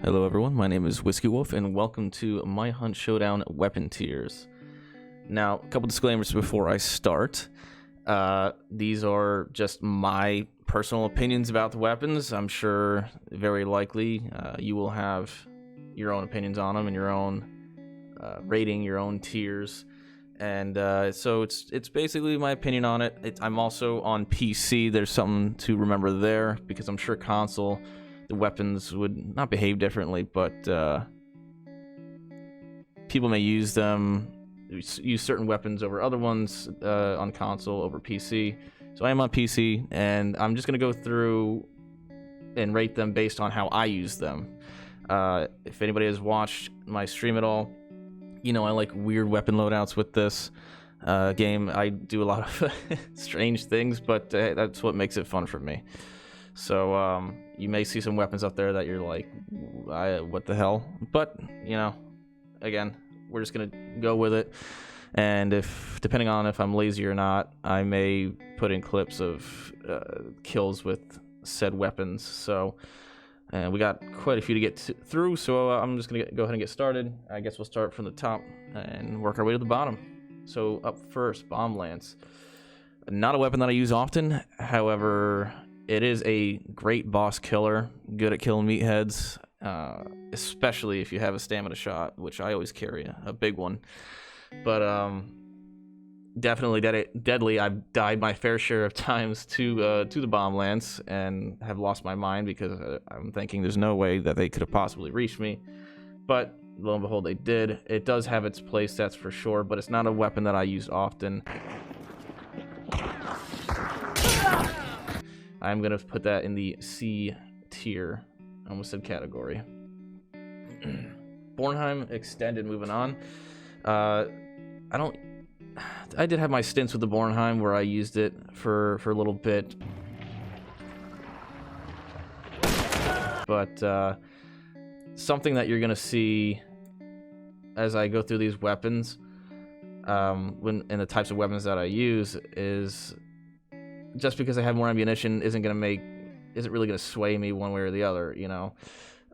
Hello everyone, my name is WhiskyWoof and welcome to My Hunt Showdown weapon tiers. Now, a couple disclaimers before I start. These are just my personal opinions about the weapons. I'm sure very likely you will have your own opinions on them and your own rating, your own tiers. And so it's basically my opinion on it. I'm also on PC. There's something to remember there because I'm sure console the weapons would not behave differently, but people may use certain weapons over other ones on console over PC. So I am on PC, and I'm just going to go through and rate them based on how I use them. If anybody has watched my stream at all, you know I like weird weapon loadouts with this game. I do a lot of strange things, but that's what makes it fun for me. So you may see some weapons up there that you're like, what the hell? But, you know, again, we're just going to go with it. And depending on if I'm lazy or not, I may put in clips of kills with said weapons. So we got quite a few to get through, so I'm just going to go ahead and get started. I guess we'll start from the top and work our way to the bottom. So up first, Bomb Lance. Not a weapon that I use often, however, it is a great boss killer, good at killing meatheads, especially if you have a stamina shot, which I always carry, a big one. But definitely deadly. I've died my fair share of times to the Bomb Lance and have lost my mind because I'm thinking there's no way that they could have possibly reached me. But lo and behold, they did. It does have its play sets for sure, but it's not a weapon that I use often. I'm going to put that in the C tier. I almost said category. Bornheim Extended, moving on. I did have my stints with the Bornheim where I used it for a little bit. But something that you're going to see as I go through these weapons, and the types of weapons that I use is, just because I have more ammunition isn't really gonna sway me one way or the other, you know.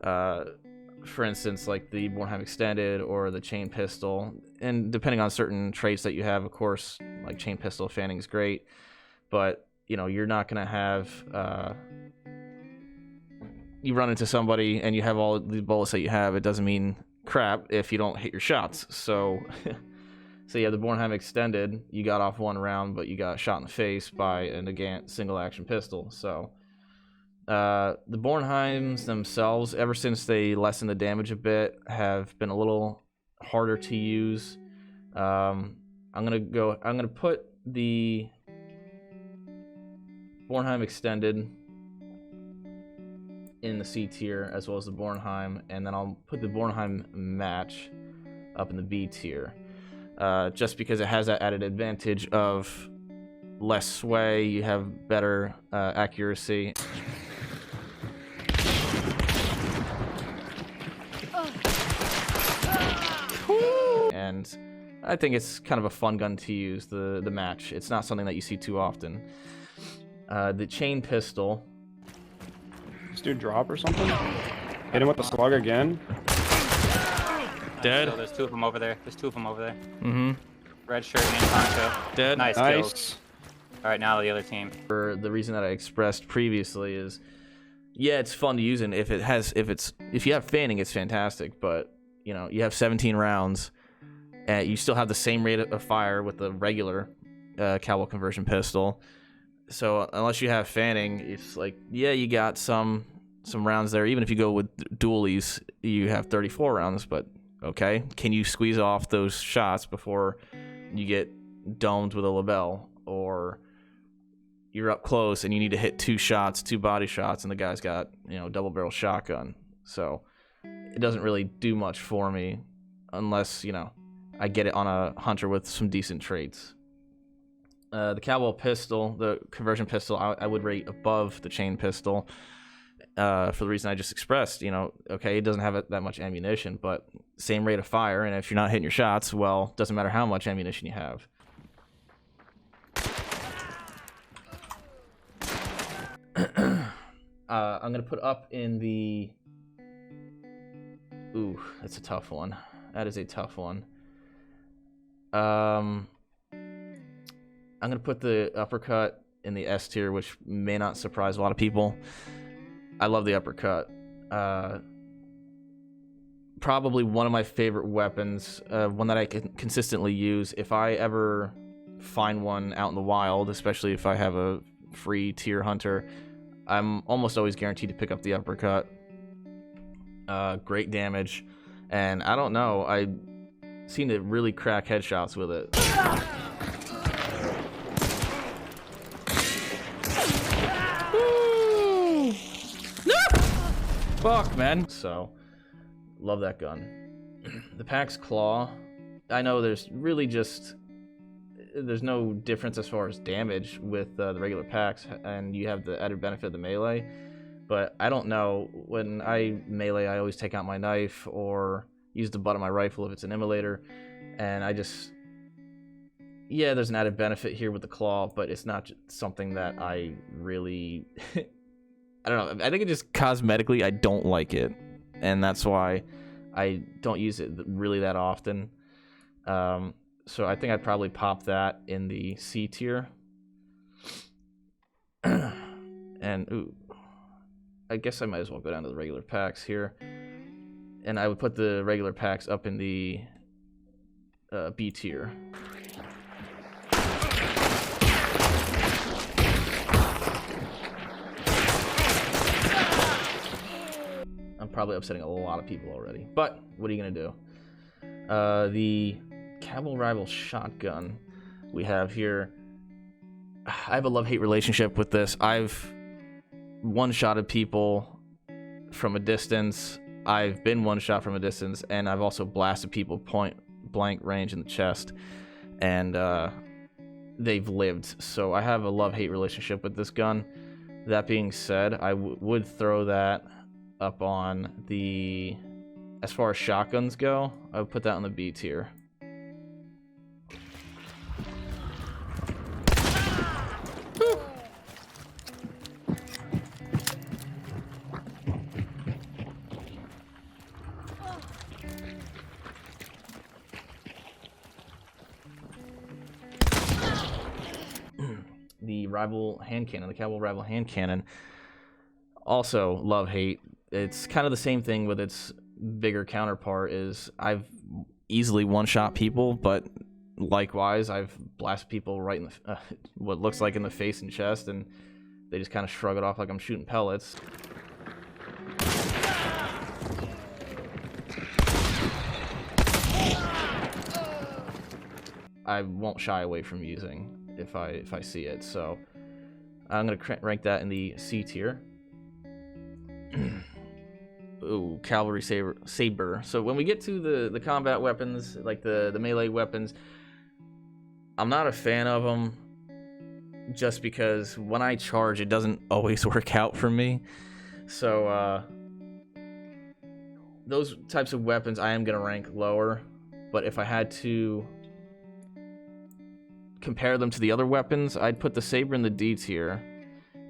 For instance, like the Bornheim Extended or the chain pistol, and depending on certain traits that you have, of course, like chain pistol fanning is great, but you know you're not gonna have you run into somebody and you have all the bullets that you have. It doesn't mean crap if you don't hit your shots. So. So yeah, the Bornheim Extended, you got off one round, but you got shot in the face by a Nagant single-action pistol. So the Bornheims themselves, ever since they lessened the damage a bit, have been a little harder to use. I'm gonna put the Bornheim Extended in the C tier, as well as the Bornheim, and then I'll put the Bornheim Match up in the B tier. Just because it has that added advantage of less sway, you have better accuracy. And I think it's kind of a fun gun to use, the Match. It's not something that you see too often. The chain pistol. This dude drop or something? Hit him with the slug again. Dead. So there's two of them over there. Mm-hmm. Red shirt and poncho. Dead. Nice. Kills. All right, now the other team. For the reason that I expressed previously is, yeah, it's fun to use, and if you have fanning, it's fantastic. But you know, you have 17 rounds, and you still have the same rate of fire with the regular cowboy conversion pistol. So unless you have fanning, it's like, yeah, you got some rounds there. Even if you go with dualies, you have 34 rounds, but okay, can you squeeze off those shots before you get domed with a Lebel, or you're up close and you need to hit two body shots, and the guy's got, you know, double barrel shotgun? So it doesn't really do much for me unless, you know, I get it on a hunter with some decent traits. The cowboy pistol, the conversion pistol, I would rate above the chain pistol. For the reason I just expressed, you know, okay, it doesn't have that much ammunition, but same rate of fire, and if you're not hitting your shots, well, doesn't matter how much ammunition you have. I'm gonna put up in the Ooh, that's a tough one. That is a tough one. I'm gonna put the uppercut in the S tier, which may not surprise a lot of people. I love the uppercut. Probably one of my favorite weapons, one that I can consistently use. If I ever find one out in the wild, especially if I have a free tier hunter, I'm almost always guaranteed to pick up the uppercut. Great damage, and I don't know, I seem to really crack headshots with it. No! Fuck, man. So, love that gun. The Pax Claw, I know there's really just, there's no difference as far as damage with the regular packs, and you have the added benefit of the melee. But I don't know, when I melee, I always take out my knife or use the butt of my rifle if it's an immolator, and I just, yeah, there's an added benefit here with the claw, but it's not something that I really, I don't know, I think it just cosmetically, I don't like it, and that's why I don't use it really that often. So I think I'd probably pop that in the C tier. And, ooh. I guess I might as well go down to the regular packs here. And I would put the regular packs up in the B tier. I'm probably upsetting a lot of people already. But, what are you going to do? The Cabal Rival Shotgun we have here. I have a love-hate relationship with this. I've one-shotted people from a distance. I've been one-shot from a distance, and I've also blasted people point-blank range in the chest, and they've lived. So I have a love-hate relationship with this gun. That being said, I would throw that up on the, as far as shotguns go, I would put that on the B tier. The rival hand cannon, the Cabal rival hand cannon, also love-hate. It's kind of the same thing with its bigger counterpart. Is I've easily one-shot people, but likewise I've blasted people right in the what looks like in the face and chest, and they just kind of shrug it off like I'm shooting pellets. I won't shy away from using if I see it, so I'm gonna rank that in the C tier. Ooh, cavalry saber. So when we get to the combat weapons, like the melee weapons, I'm not a fan of them, just because when I charge, it doesn't always work out for me. So those types of weapons I am gonna rank lower, but if I had to compare them to the other weapons, I'd put the saber in the D tier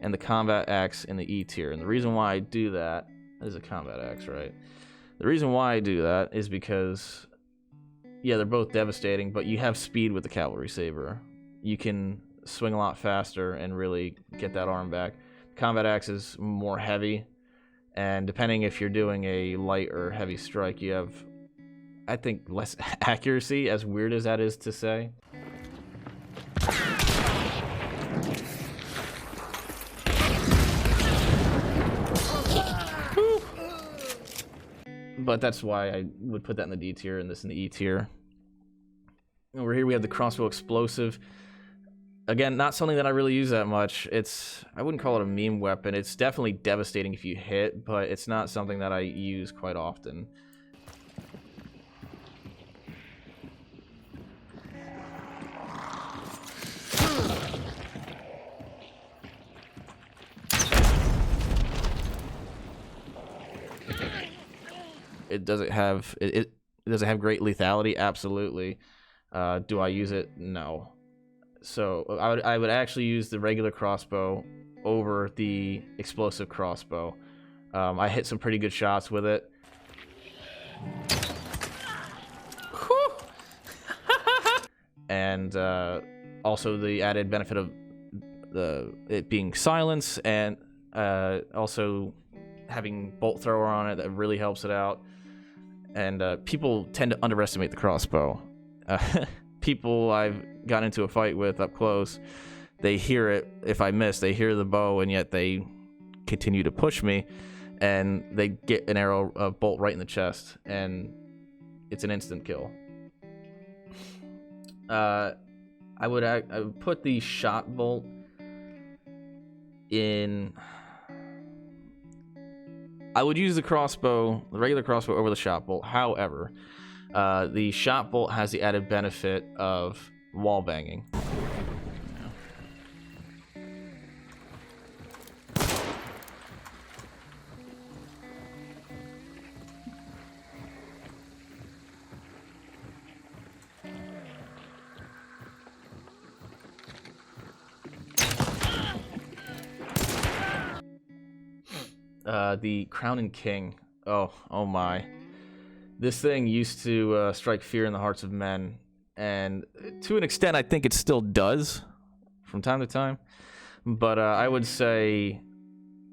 and the combat axe in the E tier. And the reason why I do that is a combat axe, right? The reason why I do that is because, yeah, they're both devastating, but you have speed with the cavalry saber. You can swing a lot faster and really get that arm back. The combat axe is more heavy, and depending if you're doing a light or heavy strike, you have, I think, less accuracy, as weird as that is to say. But that's why I would put that in the D tier and this in the E tier. Over here we have the Crossbow Explosive. Again, not something that I really use that much. I wouldn't call it a meme weapon. It's definitely devastating if you hit, but it's not something that I use quite often. It doesn't have great lethality? Absolutely. Do I use it? No. So I would actually use the regular crossbow over the explosive crossbow. I hit some pretty good shots with it. and also the added benefit of it being silence, and also having bolt thrower on it that really helps it out. And people tend to underestimate the crossbow. People I've gotten into a fight with up close, they hear it. If I miss, they hear the bow, and yet they continue to push me, and they get an arrow, a bolt right in the chest, and it's an instant kill. I would put the shot bolt in. I would use the crossbow, the regular crossbow, over the shot bolt. However, the shot bolt has the added benefit of wall banging. The Crown and King. Oh my. This thing used to strike fear in the hearts of men. And to an extent, I think it still does from time to time. But I would say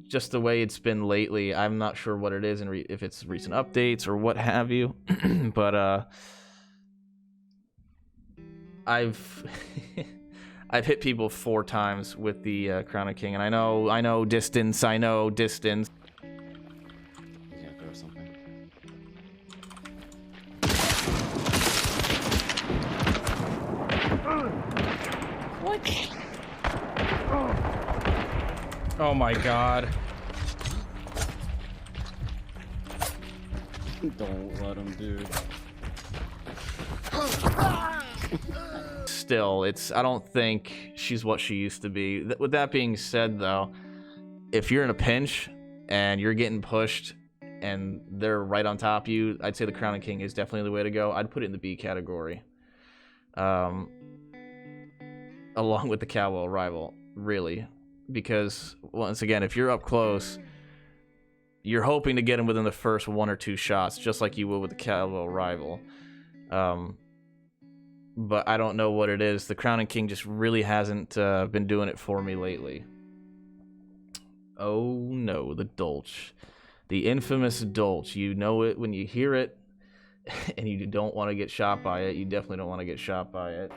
just the way it's been lately, I'm not sure what it is, and if it's recent updates or what have you. But I've hit people 4 times with the Crown and King. And I know distance. What? Oh my god. Don't let him, dude. Still, I don't think she's what she used to be. With that being said, though, if you're in a pinch and you're getting pushed and they're right on top of you, I'd say the Crown and King is definitely the way to go. I'd put it in the B category. Along with the Cowell rival, really. Because, once again, if you're up close, you're hoping to get him within the first 1 or 2 shots, just like you would with the Cowell rival. But I don't know what it is. The Crown and King just really hasn't been doing it for me lately. Oh no, the Dolch. The infamous Dolch. You know it when you hear it, and you don't want to get shot by it. You definitely don't want to get shot by it.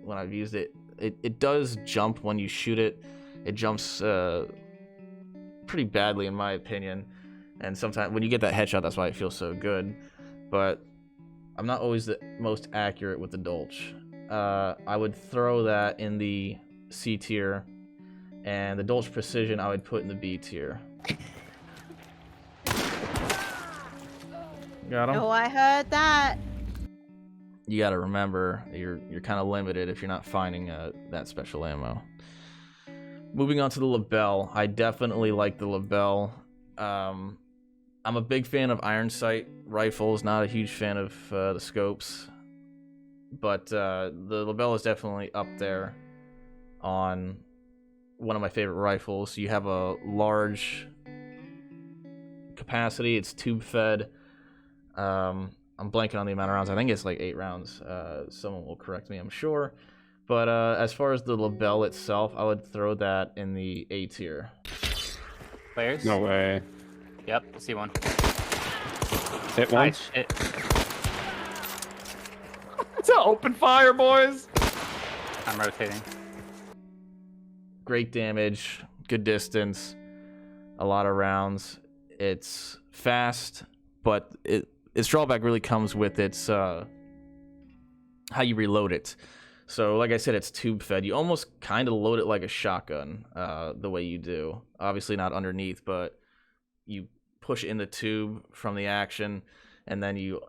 When I've used it, it does jump when you shoot it. It jumps pretty badly, in my opinion. And sometimes when you get that headshot, that's why it feels so good. But I'm not always the most accurate with the Dolch. I would throw that in the C tier, and the Dolch precision I would put in the B tier. Got him? Oh, I heard that. You got to remember, you're kind of limited if you're not finding that special ammo. Moving on to the Lebel. I definitely like the Lebel. I'm a big fan of iron sight rifles, not a huge fan of the scopes. But the Lebel is definitely up there on one of my favorite rifles. You have a large capacity. It's tube fed. I'm blanking on the amount of rounds. I think it's like 8 rounds. Someone will correct me, I'm sure. But as far as the Lebel itself, I would throw that in the A tier. Players? No way. Yep, I see one. Hit once. Shit. It's an open fire, boys. I'm rotating. Great damage, good distance, a lot of rounds. It's fast, but its drawback really comes with its how you reload it. So like I said, it's tube fed. You almost kind of load it like a shotgun, the way you do. Obviously not underneath, but you push in the tube from the action, and then you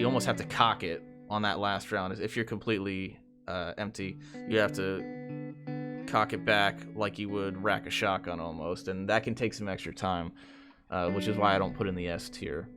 almost have to cock it on that last round. If you're completely empty, you have to cock it back like you would rack a shotgun almost, and that can take some extra time, which is why I don't put in the S tier.